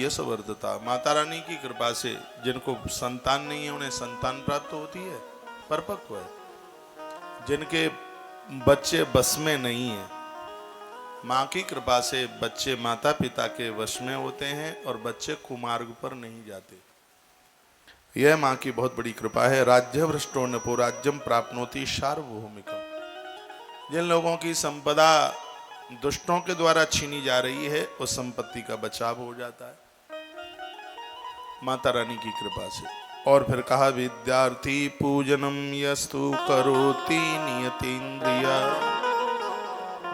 यशवर्धता, माता रानी की कृपा से जिनको संतान नहीं है उन्हें संतान प्राप्त होती है, परिपक्व है। जिनके बच्चे बस में नहीं है, माँ की कृपा से बच्चे माता पिता के वश में होते हैं और बच्चे कुमार्ग पर नहीं जाते। यह माँ की बहुत बड़ी कृपा है। राज्य भ्रष्टो नपो राज्यम प्राप्नोति सार्वभौमिकम। जिन लोगों की संपदा दुष्टों के द्वारा छीनी जा रही है, उस संपत्ति का बचाव हो जाता है माता रानी की कृपा से। और फिर कहा विद्यार्थी पूजनम यस्तु करोति नियतेन्द्रिया।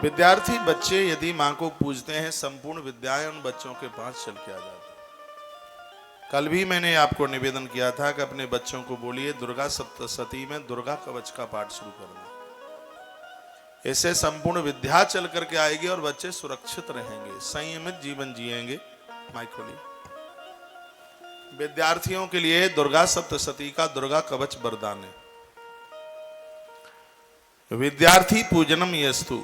विद्यार्थी बच्चे यदि मां को पूजते हैं, संपूर्ण विद्याएं उन बच्चों के पास चल के आ जाती। कल भी मैंने आपको निवेदन किया था कि अपने बच्चों को बोलिए दुर्गा सप्तशती में दुर्गा कवच का पाठ शुरू करना। ऐसे संपूर्ण विद्या चल करके आएगी और बच्चे सुरक्षित रहेंगे, संयमित जीवन जिएंगे। माइकोली विद्यार्थियों के लिए दुर्गा सप्तशती का दुर्गा कवच वरदान है। विद्यार्थी पूजनम यस्तु।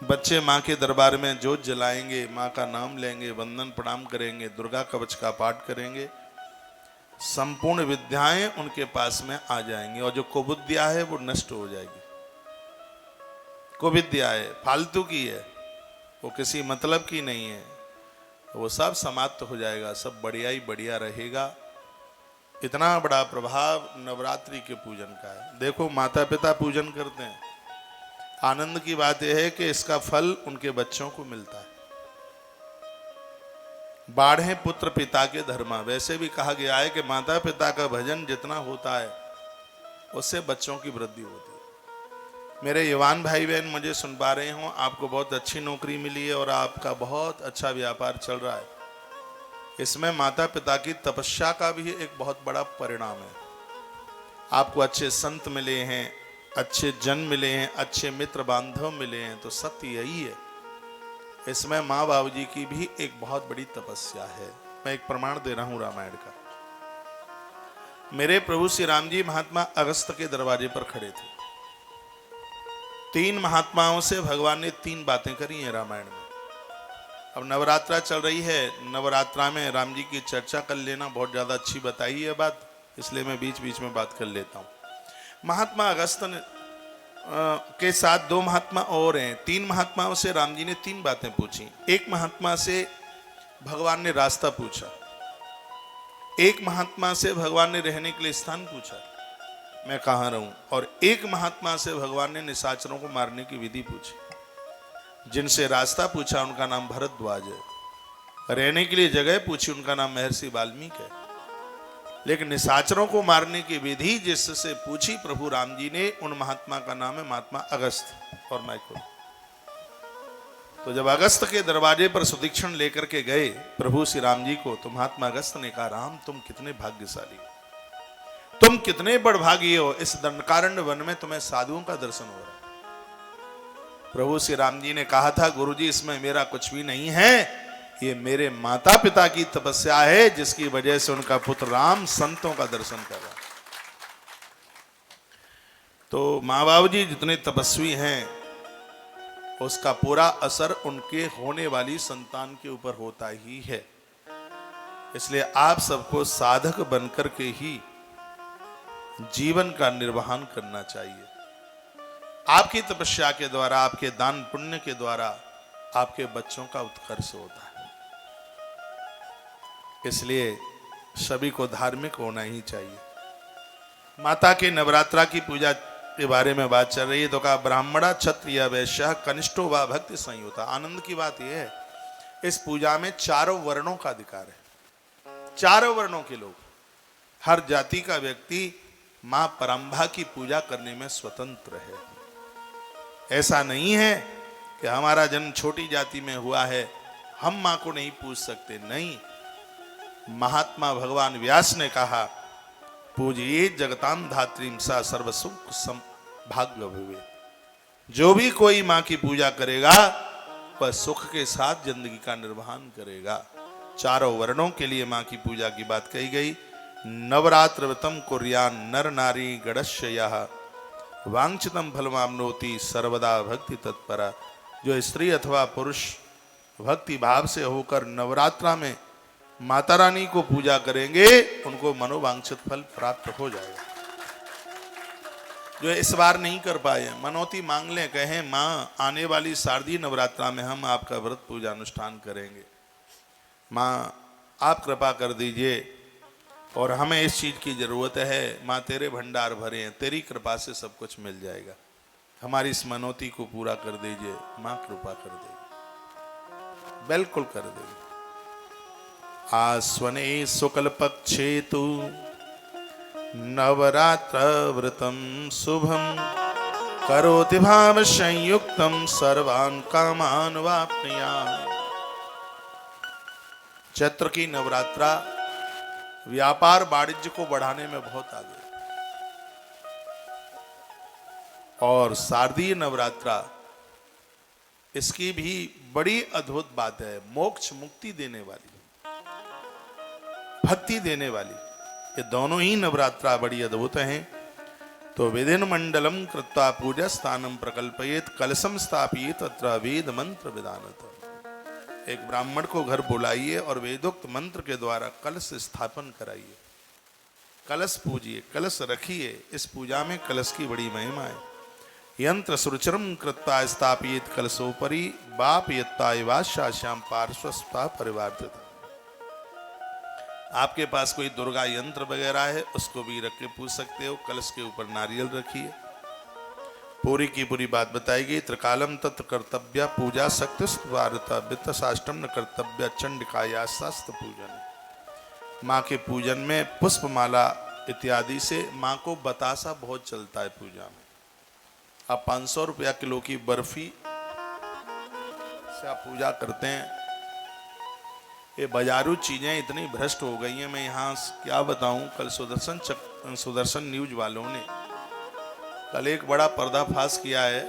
बच्चे मां के दरबार में जोत जलाएंगे, मां का नाम लेंगे, वंदन प्रणाम करेंगे, दुर्गा कवच का पाठ करेंगे, संपूर्ण विद्याएं उनके पास में आ जाएंगी और जो कुविद्या है वो नष्ट हो जाएगी। कुविद्या है, फालतू की है, वो किसी मतलब की नहीं है, वो सब समाप्त हो जाएगा, सब बढ़िया ही बढ़िया रहेगा। इतना बड़ा प्रभाव नवरात्रि के पूजन का है। देखो माता पिता पूजन करते हैं, आनंद की बात यह है कि इसका फल उनके बच्चों को मिलता है। बाढ़े पुत्र पिता के धर्मा। वैसे भी कहा गया है कि माता पिता का भजन जितना होता है उससे बच्चों की वृद्धि होती है। मेरे युवान भाई बहन मुझे सुन पा रहे हो, आपको बहुत अच्छी नौकरी मिली है और आपका बहुत अच्छा व्यापार चल रहा है, इसमें माता पिता की तपस्या का भी एक बहुत बड़ा परिणाम है। आपको अच्छे संत मिले हैं, अच्छे जन मिले हैं, अच्छे मित्र बांधव मिले हैं, तो सत्य यही है, इसमें माँ बाबू जी की भी एक बहुत बड़ी तपस्या है। मैं एक प्रमाण दे रहा हूं रामायण का। मेरे प्रभु श्री राम जी महात्मा अगस्त के दरवाजे पर खड़े थे। 3 महात्माओं से भगवान ने 3 बातें करी हैं रामायण में। अब नवरात्रा चल रही है, नवरात्रा में राम जी की चर्चा कर लेना बहुत ज्यादा अच्छी बताई है बात, इसलिए मैं बीच बीच में बात कर लेता हूं। महात्मा अगस्त के साथ 2 महात्मा और हैं। 3 महात्माओं से राम जी ने 3 बातें पूछी। एक महात्मा से भगवान ने रास्ता पूछा, एक महात्मा से भगवान ने रहने के लिए स्थान पूछा, मैं कहाँ रहूं, और एक महात्मा से भगवान ने निशाचरों को मारने की विधि पूछी। जिनसे रास्ता पूछा उनका नाम भरद्वाज है, रहने के लिए जगह पूछी उनका नाम महर्षि वाल्मीकि है, लेकिन निशाचरों को मारने की विधि जिससे पूछी प्रभु राम जी ने, उन महात्मा का नाम है महात्मा अगस्त और माइको। तो जब अगस्त के दरवाजे पर सुदीक्षण लेकर के गए प्रभु श्री राम जी को, तो महात्मा अगस्त ने कहा, राम तुम कितने भाग्यशाली, तुम कितने बड़भागी हो, इस दंडकारण्य वन में तुम्हें साधुओं का दर्शन हो रहा है। प्रभु श्री राम जी ने कहा था, गुरुजी इसमें मेरा कुछ भी नहीं है, ये मेरे माता पिता की तपस्या है, जिसकी वजह से उनका पुत्र राम संतों का दर्शन कर रहा है। तो माँ बाबू जी जितने तपस्वी हैं, उसका पूरा असर उनके होने वाली संतान के ऊपर होता ही है। इसलिए आप सबको साधक बनकर के ही जीवन का निर्वहन करना चाहिए। आपकी तपस्या के द्वारा, आपके दान पुण्य के द्वारा आपके बच्चों का उत्कर्ष होता है। इसलिए सभी को धार्मिक होना ही चाहिए। माता के नवरात्रा की पूजा के बारे में बात चल रही है, तो कहा ब्राह्मणा क्षत्रिय वैश्य कनिष्ठो वा भक्ति संयुता। आनंद की बात यह है, इस पूजा में 4 वर्णों का अधिकार है। 4 वर्णों के लोग, हर जाति का व्यक्ति मां परंभा की पूजा करने में स्वतंत्र है। ऐसा नहीं है कि हमारा जन्म छोटी जाति में हुआ है, हम मां को नहीं पूज सकते, नहीं। महात्मा भगवान व्यास ने कहा, पूजिए जगताम धात्रीम सा सर्वसुख भाग्य भवे। जो भी कोई मां की पूजा करेगा वह सुख के साथ जिंदगी का निर्वहन करेगा। 4 वर्णों के लिए मां की पूजा की बात कही गई। नवरात्र व्रतम कुर्यान नर नारी गणश्ययः वांछितम फलमाप्नोति सर्वदा भक्ति तत्परा। जो स्त्री अथवा पुरुष भक्ति भाव से होकर नवरात्रा में माता रानी को पूजा करेंगे, उनको मनोवांछित फल प्राप्त हो जाएगा। जो इस बार नहीं कर पाए मनौती मांग लें, कहें माँ आने वाली शारदीय नवरात्रा में हम आपका व्रत पूजा अनुष्ठान करेंगे, माँ आप कृपा कर दीजिए और हमें इस चीज की जरूरत है, माँ तेरे भंडार भरे हैं, तेरी कृपा से सब कुछ मिल जाएगा, हमारी इस मनौती को पूरा कर दीजिए, माँ कृपा कर देगी, बिल्कुल कर देगी। आस्वने शुक्ल पक्षे तु नवरात्र व्रतम शुभम करोति भाव संयुक्तम सर्वान् कामान वाप्नुयात्। चैत्र की नवरात्रा व्यापार वाणिज्य को बढ़ाने में बहुत आगे, और शारदीय नवरात्रा इसकी भी बड़ी अद्भुत बात है, मोक्ष मुक्ति देने वाली, भक्ति देने वाली, ये दोनों ही नवरात्रा बड़ी अद्भुत हैं। तो वेदिन मंडलम कृत्वा पूजा स्थानम प्रकल्पयेत कलशम स्थापित तत्र वेद मंत्र विधानत। एक ब्राह्मण को घर बुलाइए और वेदोक्त मंत्र के द्वारा कलश स्थापन कराइए, कलश पूजिए, कलश रखिए। इस पूजा में कलश की बड़ी महिमा है। यंत्र सुरुचिरम कृत्वा स्थापित कलशोपरि बाप यत्ता श्याम पार्श्वस्था परिवार्तित। आपके पास कोई दुर्गा यंत्र वगैरह है उसको भी रख के पूज सकते हो। कलश के ऊपर नारियल रखिए। पूरी की पूरी बात बताई गई। त्रिकालम तत् कर्तव्य पूजा शक्ति वित्त साष्टम न कर्तव्य चंडिकाया शास्त्र पूजन। माँ के पूजन में पुष्पमाला इत्यादि से माँ को बतासा बहुत चलता है पूजा में। आप 500 रुपया किलो की बर्फी से आप पूजा करते हैं। ये बाजारू चीजें इतनी भ्रष्ट हो गई हैं, मैं यहाँ क्या बताऊं। कल सुदर्शन न्यूज वालों ने कल एक बड़ा पर्दाफाश किया है।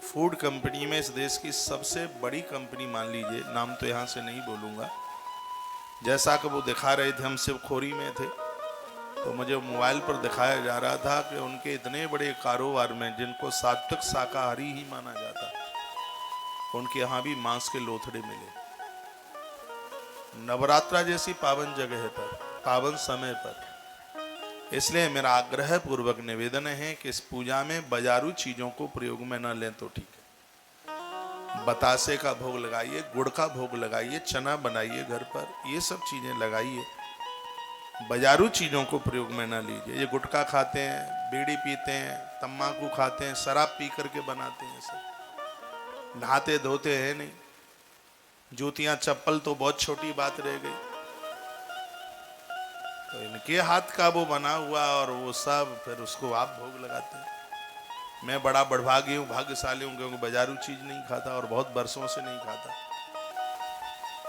फूड कंपनी में इस देश की सबसे बड़ी कंपनी मान लीजिए, नाम तो यहाँ से नहीं बोलूँगा, जैसा कि वो दिखा रहे थे, हम शिवखोरी में थे तो मुझे मोबाइल पर दिखाया जा रहा था कि उनके इतने बड़े कारोबार में जिनको सात्विक शाकाहारी ही माना जाता, उनके यहाँ भी मांस के लोथड़े मिले। नवरात्रा जैसी पावन जगह पर, पावन समय पर। इसलिए मेरा आग्रह पूर्वक निवेदन है कि इस पूजा में बाजारू चीजों को प्रयोग में न लें तो ठीक है। बतासे का भोग लगाइए, गुड़ का भोग लगाइए, चना बनाइए घर पर, ये सब चीजें लगाइए। बाजारू चीजों को प्रयोग में न लीजिए। ये गुटखा खाते हैं, बीड़ी पीते हैं, तम्बाकू खाते हैं, शराब पी करके बनाते हैं सब, नहाते धोते हैं नहीं। जूतियां चप्पल तो बहुत छोटी बात रह गई। तो इनके हाथ का वो बना हुआ और वो सब, फिर उसको आप भोग लगाते हैं। मैं बड़ा बड़भागी हूँ, भाग्यशाली हूँ, क्योंकि बाजारू चीज नहीं खाता और बहुत बरसों से नहीं खाता।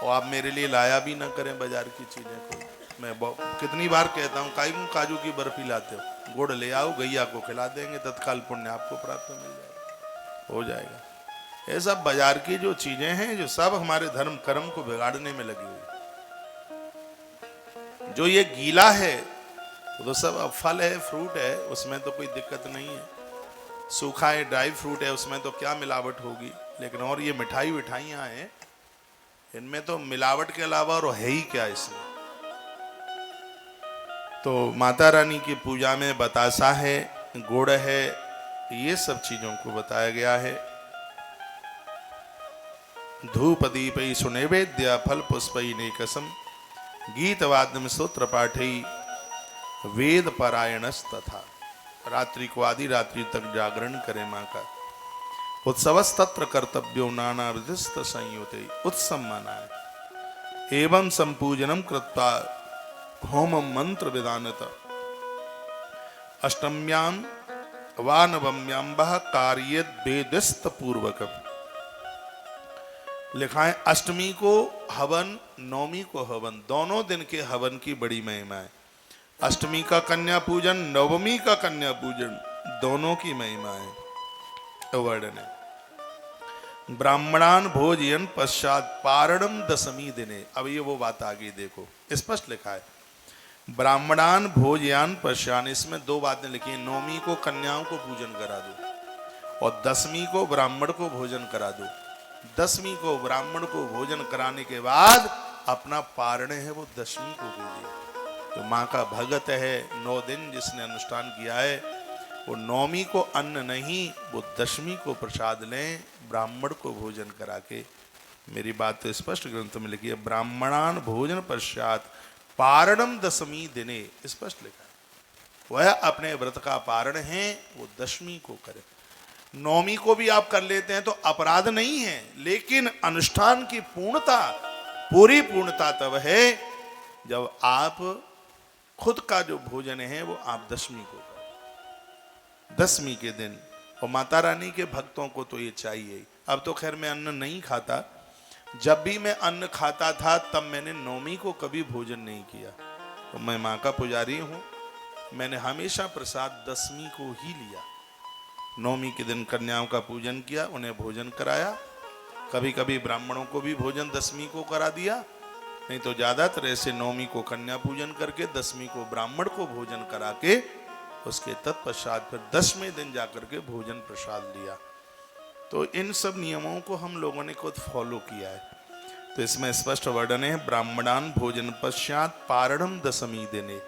और आप मेरे लिए लाया भी ना करें बाजार की चीजें को। मैं कितनी बार कहता हूँ, काजू की बर्फी लाते हो, गुड़ ले आओ, गैया को खिला देंगे, तत्काल पुण्य आपको प्राप्त मिल जाएगा, हो जाएगा। ये सब बाजार की जो चीजें हैं, जो सब हमारे धर्म कर्म को बिगाड़ने में लगी हुई। जो ये गीला है तो सब फल है, फ्रूट है, उसमें तो कोई दिक्कत नहीं है। सूखा है, ड्राई फ्रूट है, उसमें तो क्या मिलावट होगी। लेकिन और ये मिठाइयाँ हैं, इनमें तो मिलावट के अलावा और है ही क्या इसमें। तो माता रानी की पूजा में बतासा है, गुड़ है, ये सब चीजों को बताया गया है। धूप दीपई सुनैवेद्य फल पुष्पई नेकसम गीत वाद्यम सूत्र पाठई वेद पारायणस तथा। रात्रि को आधी रात्रि तक जागरण करे माँ का। उत्सवस्तत्र कर्तव्यो नाना विधिस्त संयुते उत्सव माना है। एवं संपूजनम कृत्वा होमम मंत्र विधानत अष्टम्याम वा नवम्याम वह कार्येद वेदस्त पूर्वकम। लिखा है अष्टमी को हवन, नवमी को हवन, दोनों दिन के हवन की बड़ी महिमा है। अष्टमी का कन्या पूजन, नवमी का कन्या पूजन, दोनों की महिमा है, वर्णन है। ब्राह्मणान भोजयन पश्चात पारणम दशमी दिने। अब ये वो बात आ गई, देखो स्पष्ट लिखा है ब्राह्मणान भोजयान पश्चात। इसमें दो बातें लिखी हैं, नवमी को कन्याओं को पूजन करा दो और दशमी को ब्राह्मण को भोजन करा दो। दसवीं को ब्राह्मण को भोजन कराने के बाद अपना पारण है वो दशमी को कीजिए। जो माँ का भगत है 9 दिन जिसने अनुष्ठान किया है, वो नौमी को अन्न नहीं, वो दशमी को प्रसाद लें, ब्राह्मण को भोजन करा के। मेरी बात तो स्पष्ट ग्रंथ में लिखी है, ब्राह्मणान भोजन पश्चात पारणम दशमी दिने, स्पष्ट लिखा है। वह अपने व्रत का पारण है वो दशमी को करे। नौमी को भी आप कर लेते हैं तो अपराध नहीं है, लेकिन अनुष्ठान की पूर्णता, पूरी पूर्णता तब है जब आप खुद का जो भोजन है वो आप दशमी को करें, दशमी के दिन। और माता रानी के भक्तों को तो ये चाहिए। अब तो खैर मैं अन्न नहीं खाता, जब भी मैं अन्न खाता था तब मैंने नौमी को कभी भोजन नहीं किया। तो मैं माँ का पुजारी हूं, मैंने हमेशा प्रसाद दशमी को ही लिया। नौमी के दिन कन्याओं का पूजन किया, उन्हें भोजन कराया, कभी कभी ब्राह्मणों को भी भोजन दशमी को करा दिया, नहीं तो ज्यादातर ऐसे नौमी को कन्या पूजन करके दशमी को ब्राह्मण को भोजन करा के उसके तत्पश्चात फिर 10वें दिन जाकर के भोजन प्रसाद लिया। तो इन सब नियमों को हम लोगों ने खुद फॉलो किया है। तो इसमें स्पष्ट वर्णन है, ब्राह्मणान भोजन पश्चात पारणम दशमी दिने,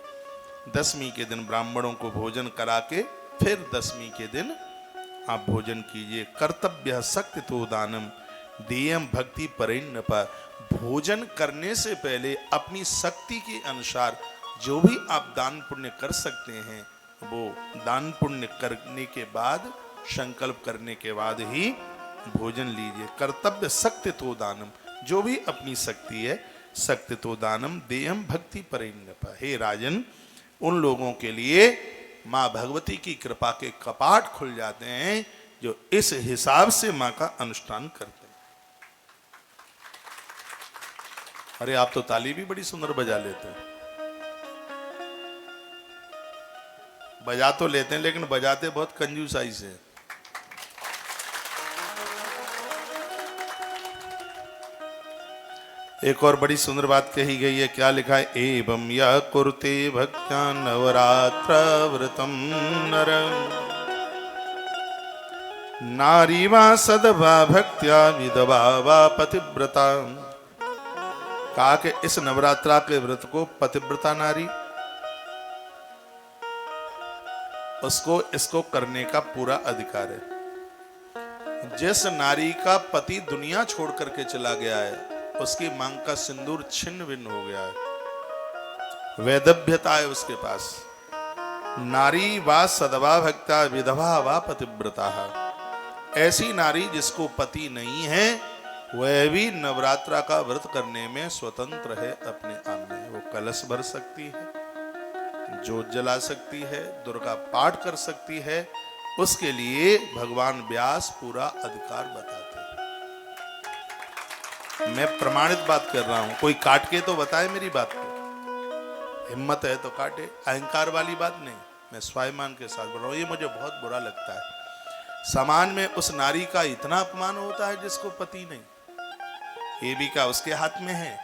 दशमी के दिन ब्राह्मणों को भोजन करा के फिर दशमी के दिन आप भोजन कीजिए। कर्तव्य शक्ति तो दानम देयम भक्ति परिण्य पर, भोजन करने से पहले अपनी शक्ति के अनुसार जो भी आप दान पुण्य कर सकते हैं वो दान पुण्य करने के बाद, संकल्प करने के बाद ही भोजन लीजिए। कर्तव्य शक्ति तो दानम, जो भी अपनी शक्ति है, शक्ति तो दानम देयम भक्ति परिण्य पर। हे राजन, उन लोगों के लिए माँ भगवती की कृपा के कपाट खुल जाते हैं जो इस हिसाब से माँ का अनुष्ठान करते हैं। अरे आप तो ताली भी बड़ी सुंदर बजा लेते हैं, बजा तो लेते हैं लेकिन बजाते बहुत कंजूसाई से। एक और बड़ी सुंदर बात कही गई है, क्या लिखा है, एवं यह कुरुते भक्त्या नवरात्र व्रतम नर नारी वा सदवा भक्त्या विधवा वा पतिव्रता। कहा कि इस नवरात्रा के व्रत को पतिव्रता नारी, उसको इसको करने का पूरा अधिकार है। जिस नारी का पति दुनिया छोड़ करके चला गया है, उसकी मांग का सिंदूर छिन्न भिन्न हो गया है, वैदव्यता है उसके पास। नारी वा सदवा भक्ता विधवा वा पतिव्रता, ऐसी नारी जिसको पति नहीं है वह भी नवरात्रा का व्रत करने में स्वतंत्र है अपने आप में। वो कलश भर सकती है, जोत जला सकती है, दुर्गा पाठ कर सकती है, उसके लिए भगवान व्यास पूरा अधिकार बताते हैं। मैं प्रमाणित बात कर रहा हूं, कोई काट के तो बताए मेरी बात को, हिम्मत है तो काटे, अहंकार वाली बात नहीं। मैं स्वाभिमान के साथ बोल रहा हूं, ये मुझे बहुत बुरा लगता है। समाज में उस नारी का इतना अपमान होता है जिसको पति नहीं, ये भी का उसके हाथ में है।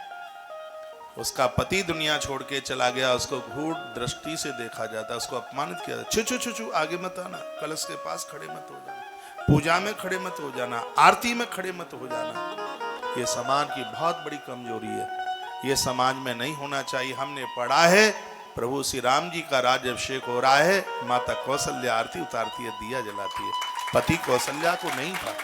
उसका पति दुनिया छोड़ के चला गया, उसको घूर दृष्टि से देखा जाता, उसको अपमानित किया जाता। छू छू छू छू आगे मत आना, कलश के पास खड़े मत हो जाना, पूजा में खड़े मत हो जाना, आरती में खड़े मत हो जाना। ये समाज की बहुत बड़ी कमजोरी है, ये समाज में नहीं होना चाहिए। हमने पढ़ा है प्रभु श्री राम जी का राज्याभिषेक हो रहा है, माता कौशल्या आरती उतारती है, दिया जलाती है। पति कौशल्या को नहीं था,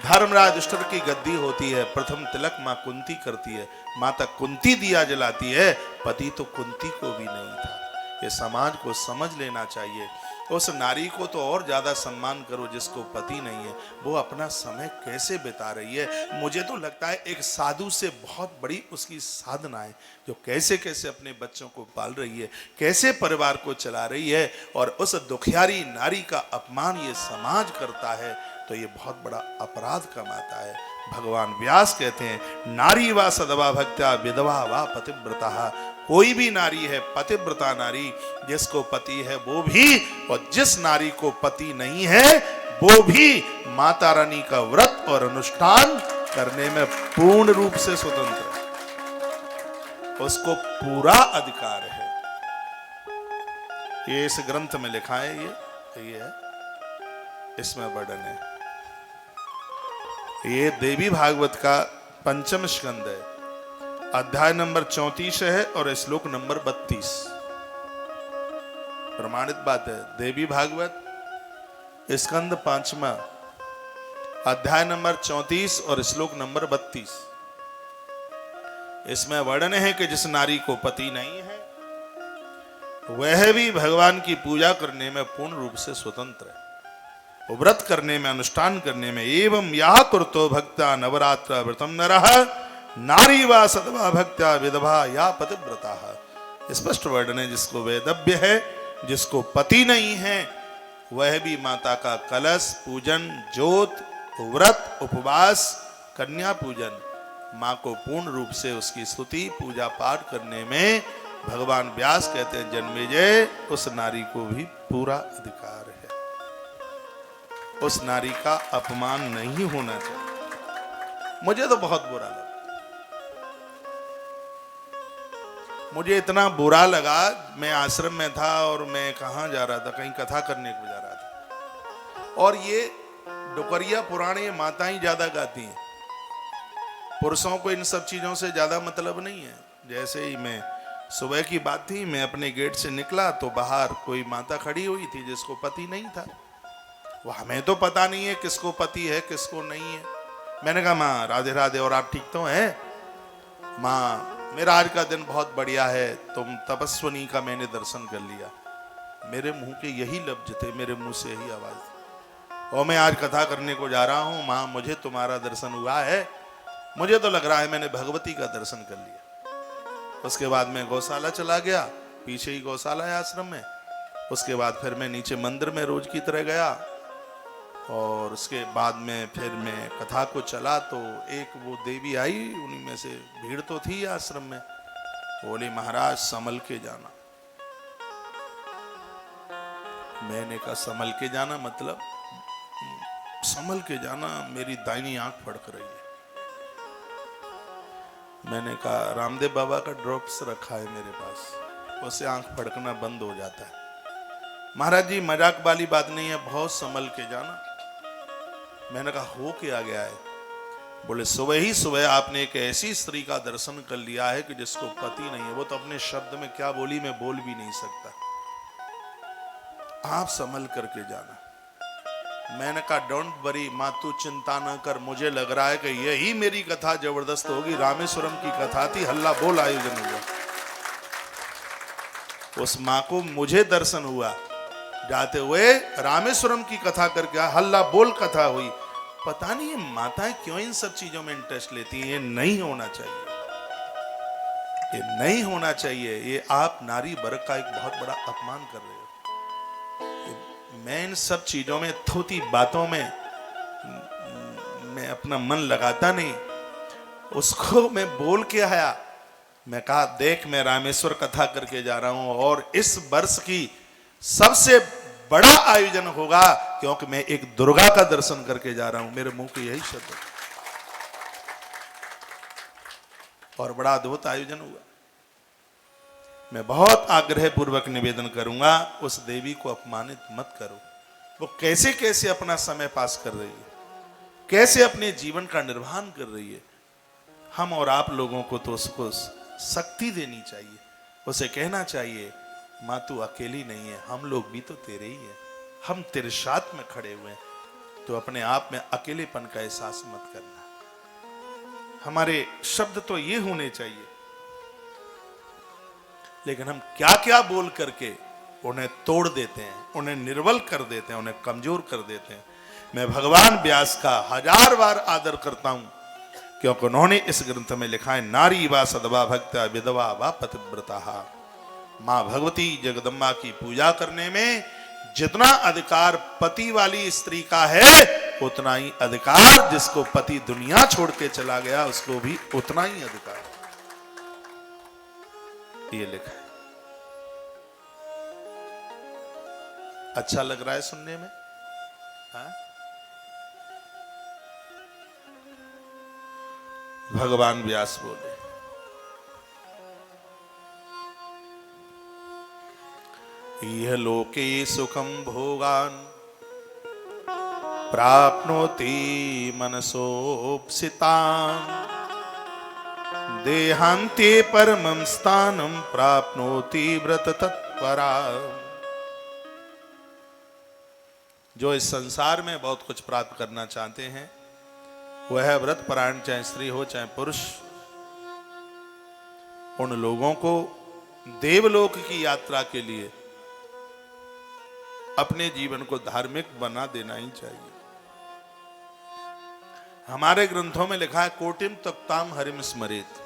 धर्मराज युधिष्ठिर की गद्दी होती है, प्रथम तिलक माँ कुंती करती है, माता कुंती दिया जलाती है, पति तो कुंती को भी नहीं था। ये समाज को समझ लेना चाहिए। उस नारी को तो और ज्यादा सम्मान करो जिसको पति नहीं है, वो अपना समय कैसे बिता रही है। मुझे तो लगता है एक साधु से बहुत बड़ी उसकी साधना है, जो कैसे कैसे अपने बच्चों को पाल रही है, कैसे परिवार को चला रही है, और उस दुखियारी नारी का अपमान ये समाज करता है तो ये बहुत बड़ा अपराध कमाता है। भगवान व्यास कहते हैं, नारी वा सदवा भक्त्या विधवा वा पतिव्रता। कोई भी नारी है पतिव्रता नारी, जिसको पति है वो भी, और जिस नारी को पति नहीं है वो भी माता रानी का व्रत और अनुष्ठान करने में पूर्ण रूप से स्वतंत्र है, उसको पूरा अधिकार है। ये इस ग्रंथ में लिखा है, ये है, इसमें वर्णन है। ये देवी भागवत का पंचम स्कंद है, अध्याय नंबर 34 है और श्लोक नंबर 32। प्रमाणित बात है। देवी भागवत स्कंद पांचवा, अध्याय नंबर 34 और श्लोक नंबर 32। इसमें वर्णन है कि जिस नारी को पति नहीं है वह भी भगवान की पूजा करने में पूर्ण रूप से स्वतंत्र है, व्रत करने में, अनुष्ठान करने में। एवं या कुरुतो भक्ता नवरात्र व्रतम नरः नारी वा सदवा भक्त्या विधवा या पतिव्रता। स्पष्ट वर्णन है। जिसको वेदव्य है, जिसको पति नहीं है, वह भी माता का कलश पूजन, ज्योत, व्रत, उपवास, कन्या पूजन, माँ को पूर्ण रूप से उसकी स्तुति पूजा पाठ करने में भगवान व्यास कहते हैं जन्मेजय, उस नारी को भी पूरा अधिकार है। उस नारी का अपमान नहीं होना चाहिए। मुझे तो बहुत बुरा लगा, मुझे इतना बुरा लगा। मैं आश्रम में था और मैं कहाँ जा रहा था, कहीं कथा करने को जा रहा था, और ये डुकरिया पुराण ये माताएं ज्यादा गाती हैं। पुरुषों को इन सब चीजों से ज्यादा मतलब नहीं है। जैसे ही मैं सुबह की बात थी, मैं अपने गेट से निकला तो बाहर कोई माता खड़ी हुई थी जिसको पति नहीं था। वो हमें तो पता नहीं है किसको पति है किसको नहीं है। मैंने कहा माँ राधे राधे, और आप ठीक तो हैं? माँ मेरा आज का दिन बहुत बढ़िया है, तुम तपस्विनी का मैंने दर्शन कर लिया। मेरे मुंह के यही लफ्ज थे, मेरे मुंह से यही आवाज थी, और मैं आज कथा करने को जा रहा हूं। माँ मुझे तुम्हारा दर्शन हुआ है, मुझे तो लग रहा है मैंने भगवती का दर्शन कर लिया। उसके बाद मैं गौशाला चला गया, पीछे ही गौशाला है आश्रम में। उसके बाद फिर मैं नीचे मंदिर में रोज की तरह गया, और उसके बाद में फिर मैं कथा को चला तो एक वो देवी आई, उन्हीं में से भीड़ तो थी आश्रम में। बोली महाराज संभल के जाना। मैंने कहा संभल के जाना मतलब? संभल के जाना, मेरी दाहिनी आंख फड़क रही है। मैंने कहा रामदेव बाबा का ड्रॉप्स रखा है मेरे पास, उससे आंख फड़कना बंद हो जाता है। महाराज जी मजाक वाली बात नहीं है, बहुत संभल के जाना। मैंने कहा हो क्या गया है? बोले सुबह ही सुबह आपने एक ऐसी स्त्री का दर्शन कर लिया है कि जिसको पति नहीं है। वो तो अपने शब्द में क्या बोली मैं बोल भी नहीं सकता, आप संभल करके जाना। मैंने कहा डोंट वरी माँ, तू चिंता न कर, मुझे लग रहा है कि यही मेरी कथा जबरदस्त होगी। रामेश्वरम की कथा थी, हल्ला बोल आयोजन हुआ। उस माँ को मुझे दर्शन हुआ जाते हुए, रामेश्वरम की कथा करके हल्ला बोल कथा हुई। पता नहीं ये माताएं क्यों इन सब चीजों में इंटरेस्ट लेती हैं। ये नहीं होना चाहिए, ये नहीं होना चाहिए। ये आप नारी वर्ग का एक बहुत बड़ा अपमान कर रहे हो। मैं इन सब चीजों में, थोती बातों में मैं अपना मन लगाता नहीं। उसको मैं बोल के आया, मैं कहा देख मैं रामेश्वर कथा करके जा रहा हूं और इस वर्ष की सबसे बड़ा आयोजन होगा, क्योंकि मैं एक दुर्गा का दर्शन करके जा रहा हूं। मेरे मुंह के यही शब्द, और बड़ा अद्भुत आयोजन हुआ। मैं बहुत आग्रह पूर्वक निवेदन करूंगा, उस देवी को अपमानित मत करो। वो कैसे कैसे अपना समय पास कर रही है, कैसे अपने जीवन का निर्वहन कर रही है। हम और आप लोगों को तो उसको शक्ति देनी चाहिए, उसे कहना चाहिए माँ तू अकेली नहीं है, हम लोग भी तो तेरे ही हैं, हम तेरे साथ में खड़े हुए हैं। तो अपने आप में अकेलेपन का एहसास मत करना। हमारे शब्द तो ये होने चाहिए, लेकिन हम क्या क्या बोल करके उन्हें तोड़ देते हैं, उन्हें निर्बल कर देते हैं, उन्हें कमजोर कर देते हैं। मैं भगवान व्यास का 1000 बार आदर करता हूं, क्योंकि उन्होंने इस ग्रंथ में लिखा है नारी वा सदवा भक्त्या विधवा वा पतिव्रता। मां भगवती जगदम्बा की पूजा करने में जितना अधिकार पति वाली स्त्री का है, उतना ही अधिकार जिसको पति दुनिया छोड़ के चला गया उसको भी उतना ही अधिकार। ये लिखा है। अच्छा लग रहा है सुनने में? हाँ? भगवान व्यास बोले यह लोके सुखम भोगान प्राप्नोति मनसोप्सितान् देहान्ते परमं स्थानं प्राप्नोति व्रत तत्परा। जो इस संसार में बहुत कुछ प्राप्त करना चाहते हैं वह है व्रत परायण, चाहे स्त्री हो चाहे पुरुष। उन लोगों को देवलोक की यात्रा के लिए अपने जीवन को धार्मिक बना देना ही चाहिए। हमारे ग्रंथों में लिखा है कोटिम तप्ताम हरिम स्मरेत।